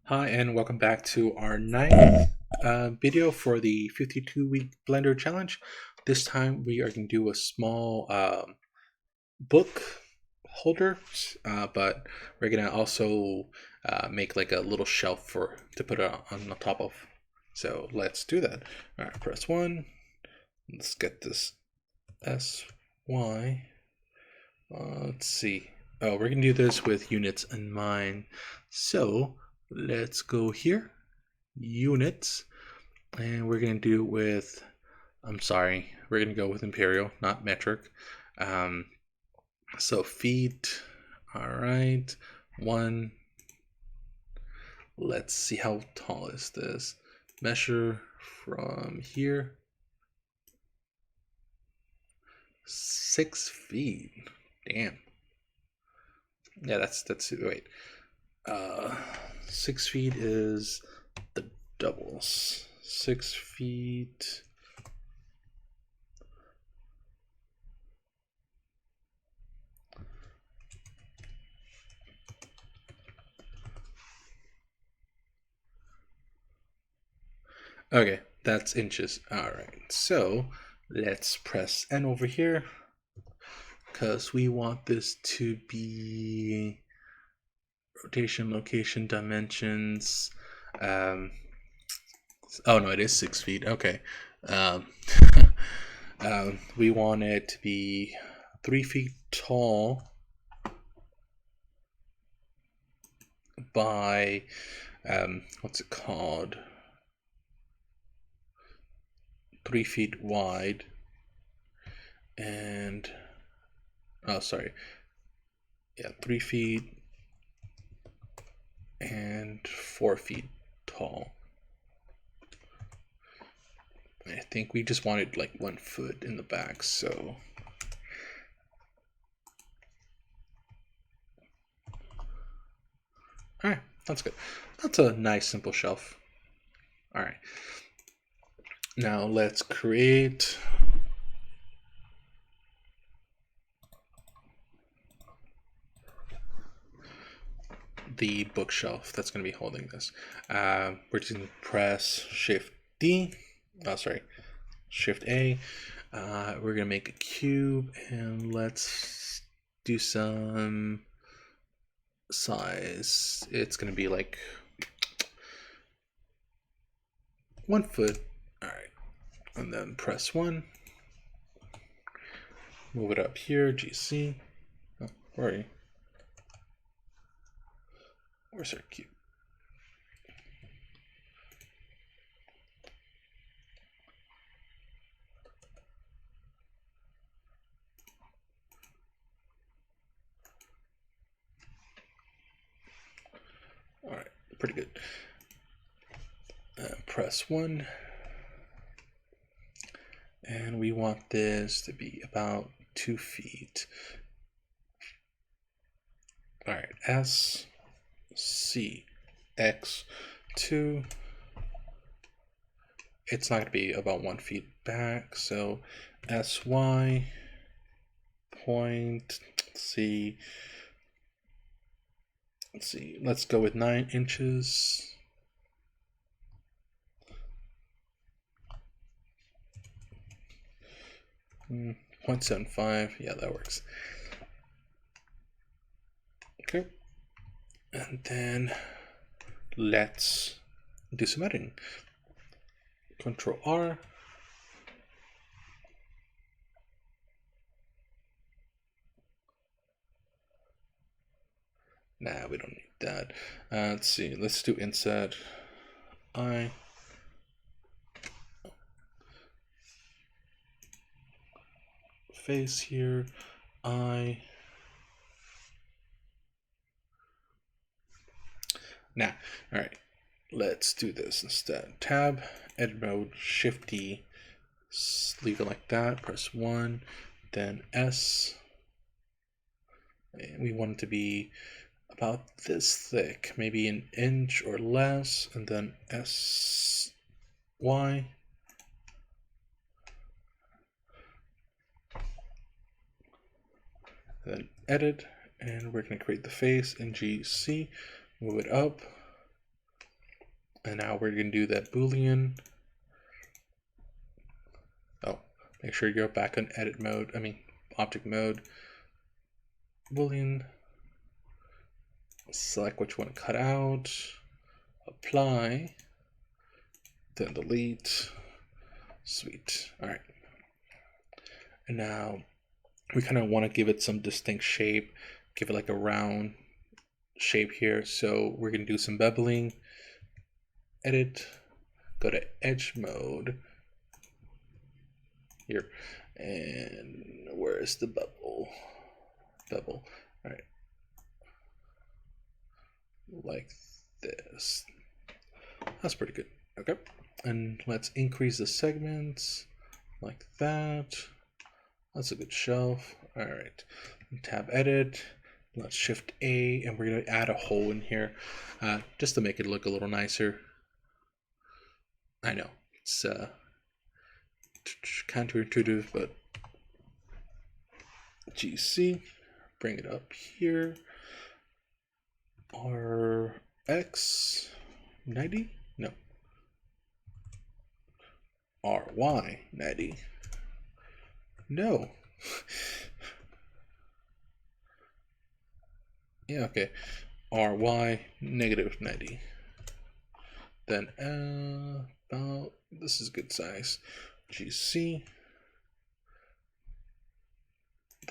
Hi, and welcome back to our ninth video for the 52-week Blender challenge. This time we are going to do a small book holder, but we're going to also make like a little shelf to put it on the top of. So let's do that. All right, press 1. Let's get this SY. Let's see. Oh, we're going to do this with units in mind. So let's go here. Units, and we're going to do it with, I'm sorry, we're going to go with imperial, not metric. So feet, all right, 1. Let's see, how tall is this? Measure from here, 6 feet. Damn. Yeah, that's wait. 6 feet is the doubles. 6 feet. Okay, that's inches. All right, so let's press N over here because we want this to be rotation, location, dimensions. Oh no, it is 6 feet. Okay. Um, we want it to be 3 feet tall by, what's it called? 3 feet wide. And, oh, sorry. Yeah, 3 feet and 4 feet tall. I think we just wanted like 1 foot in the back, so all right, that's good. That's a nice simple shelf. All right, now let's create the bookshelf that's going to be holding this. We're just going to press Shift D. Oh, sorry, Shift A. We're going to make a cube, and let's do some size. It's going to be like 1 foot. All right, and then press 1. Move it up here, GC. Oh, where are you? Where's our cube? All right, pretty good. Press 1. And we want this to be about 2 feet. All right, S, C, X, 2. It's not going to be about 1 feet back, so SY, point, C. Let's see, let's go with 9 inches. Mm, 0.75, yeah, that works. Okay, and then let's do some editing. Control R. Nah, we don't need that. Let's see, let's do insert I. Face here, I. Now, all right, let's do this instead. Tab, edit mode, Shift D, leave it like that. Press 1, then S. And we want it to be about this thick, maybe an inch or less, and then S, Y. Then edit, and we're going to create the face in GC, move it up, And now we're going to do that Boolean. Oh, make sure you're back on edit mode. Object mode. Boolean. Select which one to cut out. Apply. Then delete. Sweet. All right. And now we kind of want to give it some distinct shape. Give it like a round shape here. So we're going to do some beveling. Edit. Go to edge mode. Here. And where's the bevel? Bevel. All right. Like this. That's pretty good. Okay. And let's increase the segments like that. That's a good shelf. All right. Tab edit. Let's shift A, and we're going to add a hole in here just to make it look a little nicer. I know it's counterintuitive, but GC, bring it up here. RX 90? No. RY 90. No. Yeah, okay. RY negative 90. Then about this is good size. GC.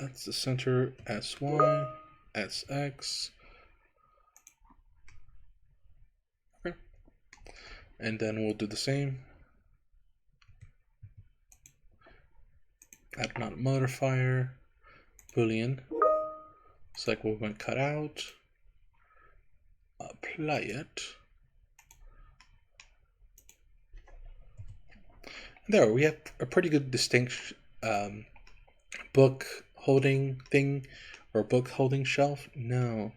That's the center. SY, SX. Okay. And then we'll do the same. Add not modifier. Boolean. Select what we're going to cut out. Apply it. There, we have a pretty good distinct book holding thing, or book holding shelf. No,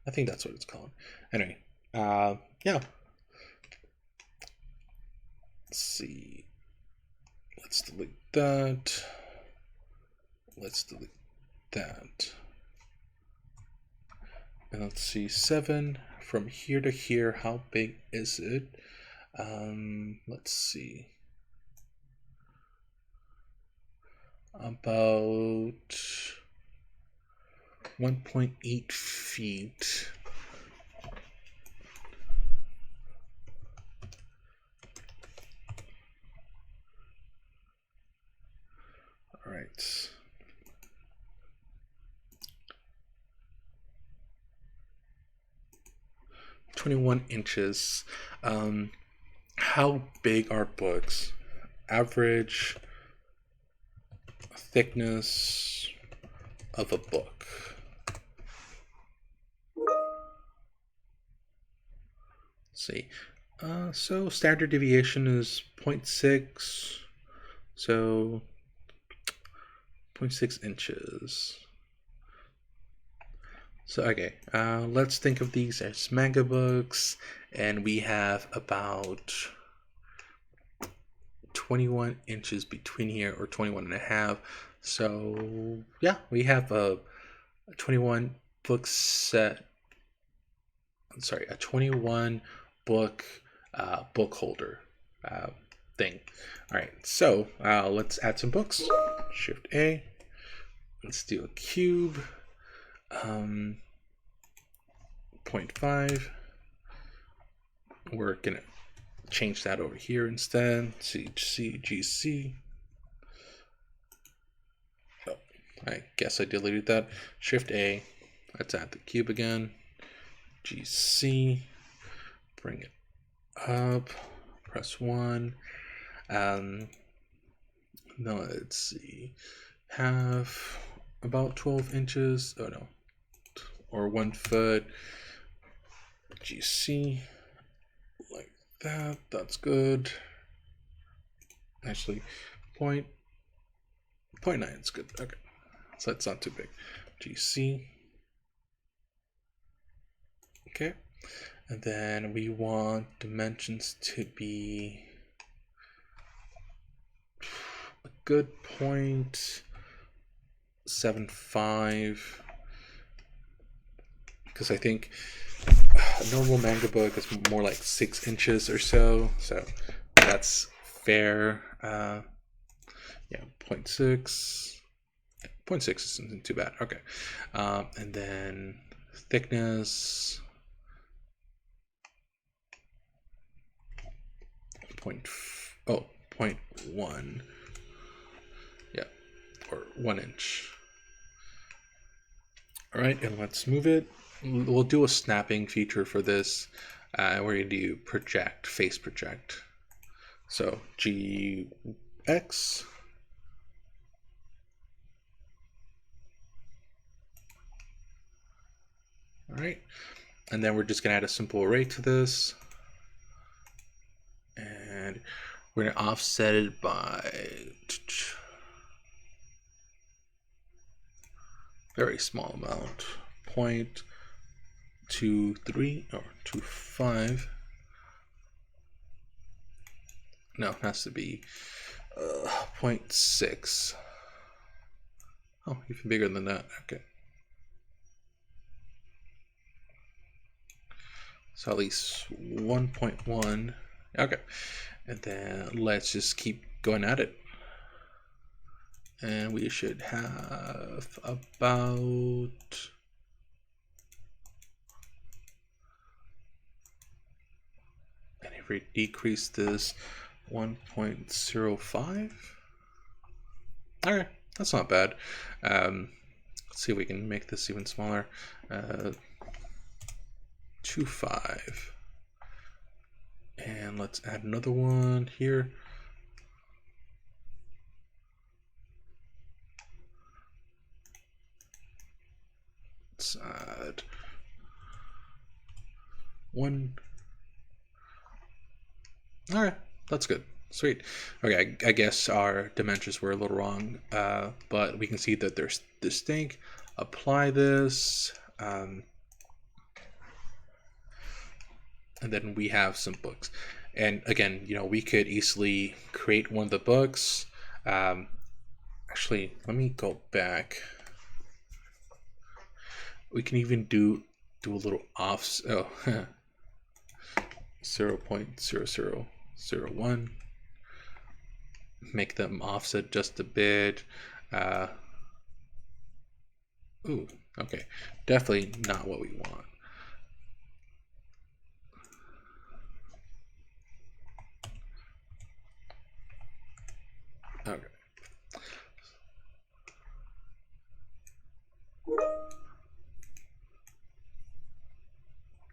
I think that's what it's called. Anyway, yeah. Let's see. Let's delete that. Let's delete that. And let's see, 7 from here to here. How big is it? Let's see. About 1.8 feet. All right. "21 inches. How big are books? Average thickness of a book. Let's see. So standard deviation is 0.6. So 0.6 inches. So, okay, let's think of these as manga books, and we have about 21 inches between here, or 21 and a half. So, yeah, we have a 21 book set. I'm sorry, a 21 book book holder thing. All right, so let's add some books. Shift A. Let's do a cube. 0.5. We're gonna change that over here instead. CHC GC. Oh, I guess I deleted that. Shift A. Let's add the cube again. GC. Bring it up. Press 1. Now let's see. Have about 12 inches. Oh no. Or 1 foot. GC. Like that. That's good. Actually, 0.9 is good. Okay. So that's not too big. GC. Okay. And then we want dimensions to be a good 0.75. Because I think a normal manga book is more like 6 inches or so. So that's fair. Yeah, 0.6. 0.6 isn't too bad. Okay. And then thickness. 0.1. Yeah, or 1 inch. All right, and let's move it. We'll do a snapping feature for this. We're going to do project, face project. So GX. All right, and then we're just going to add a simple array to this. And we're going to offset it by very small amount, 0.23 or 0.25. No, it has to be 0.6. Oh, even bigger than that. Okay. So at least 1.1. Okay. And then let's just keep going at it. And we should have about and if we decrease this 1.05. Okay, that's not bad. Let's see if we can make this even smaller. 2.5. And let's add another one here. Let's add 1. All right, that's good. Sweet. Okay, I guess our dimensions were a little wrong, but we can see that they're distinct. Apply this, and then we have some books. And again, you know, we could easily create one of the books. Actually, let me go back. We can even do a little off. Oh, 0.0001. Make them offset just a bit. Ooh, okay. Definitely not what we want. Okay.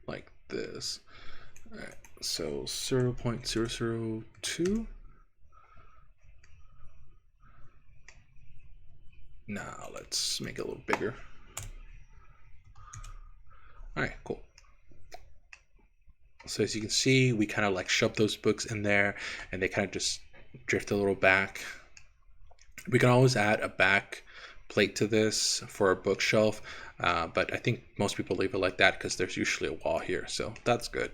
Like this. All right. So 0.002. Now let's make it a little bigger. All right, cool. So as you can see, we kind of like shoved those books in there and they kind of just drift a little back. We can always add a back plate to this for a bookshelf, but I think most people leave it like that because there's usually a wall here, so that's good.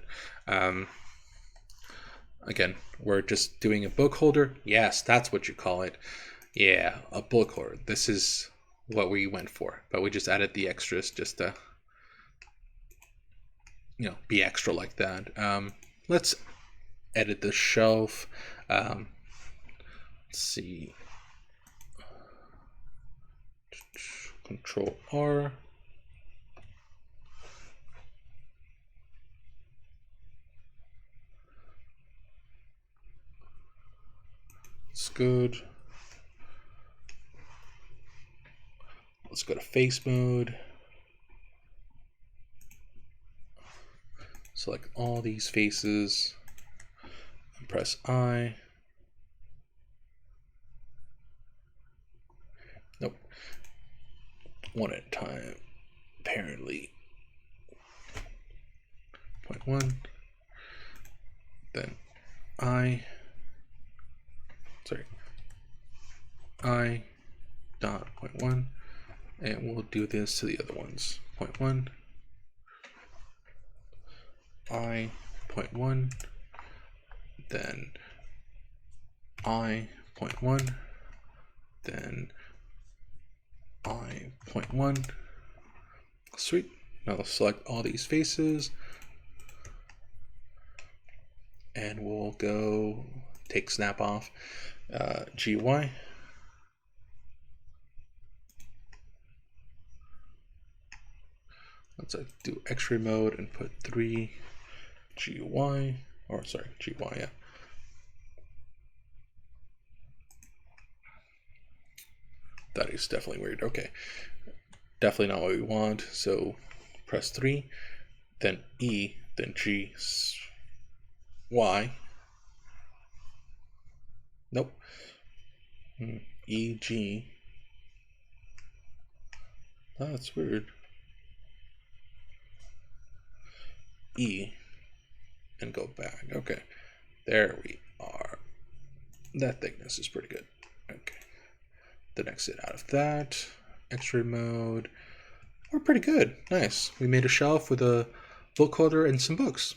Again, we're just doing a book holder. Yes, that's what you call it. Yeah, a book holder. This is what we went for, but we just added the extras just to, you know, be extra like that. Let's edit the shelf. Let's see. Control R. It's good. Let's go to face mode. Select all these faces and press I. Nope. One at a time. Apparently. 0.1. Then I. Sorry. I dot 0.1. And we'll do this to the other ones. 0.1. I 0.1. Then I 0.1. Then I 0.1. Sweet. Now let's select all these faces. and we'll go take snap off, GY. Let's do X-ray mode and put 3 GY, or sorry, GY, yeah. That is definitely weird. Okay, definitely not what we want. So press 3, then E, then G, Y. Nope. E, G. Oh, that's weird. E, and go back. Okay, there we are. That thickness is pretty good. Okay, then exit out of that. X-ray mode. We're pretty good. Nice. We made a shelf with a book holder and some books.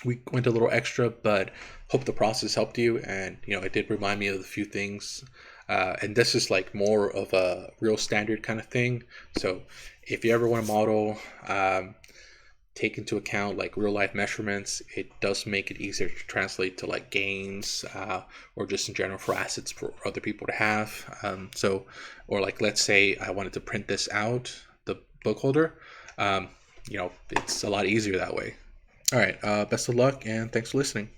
We went a little extra, but hope the process helped you. And it did remind me of a few things. And this is like more of a real standard kind of thing. So if you ever want to model, take into account like real life measurements, it does make it easier to translate to like games, or just in general for assets for other people to have. Or like, let's say I wanted to print this out, the book holder, it's a lot easier that way. All right, best of luck and thanks for listening.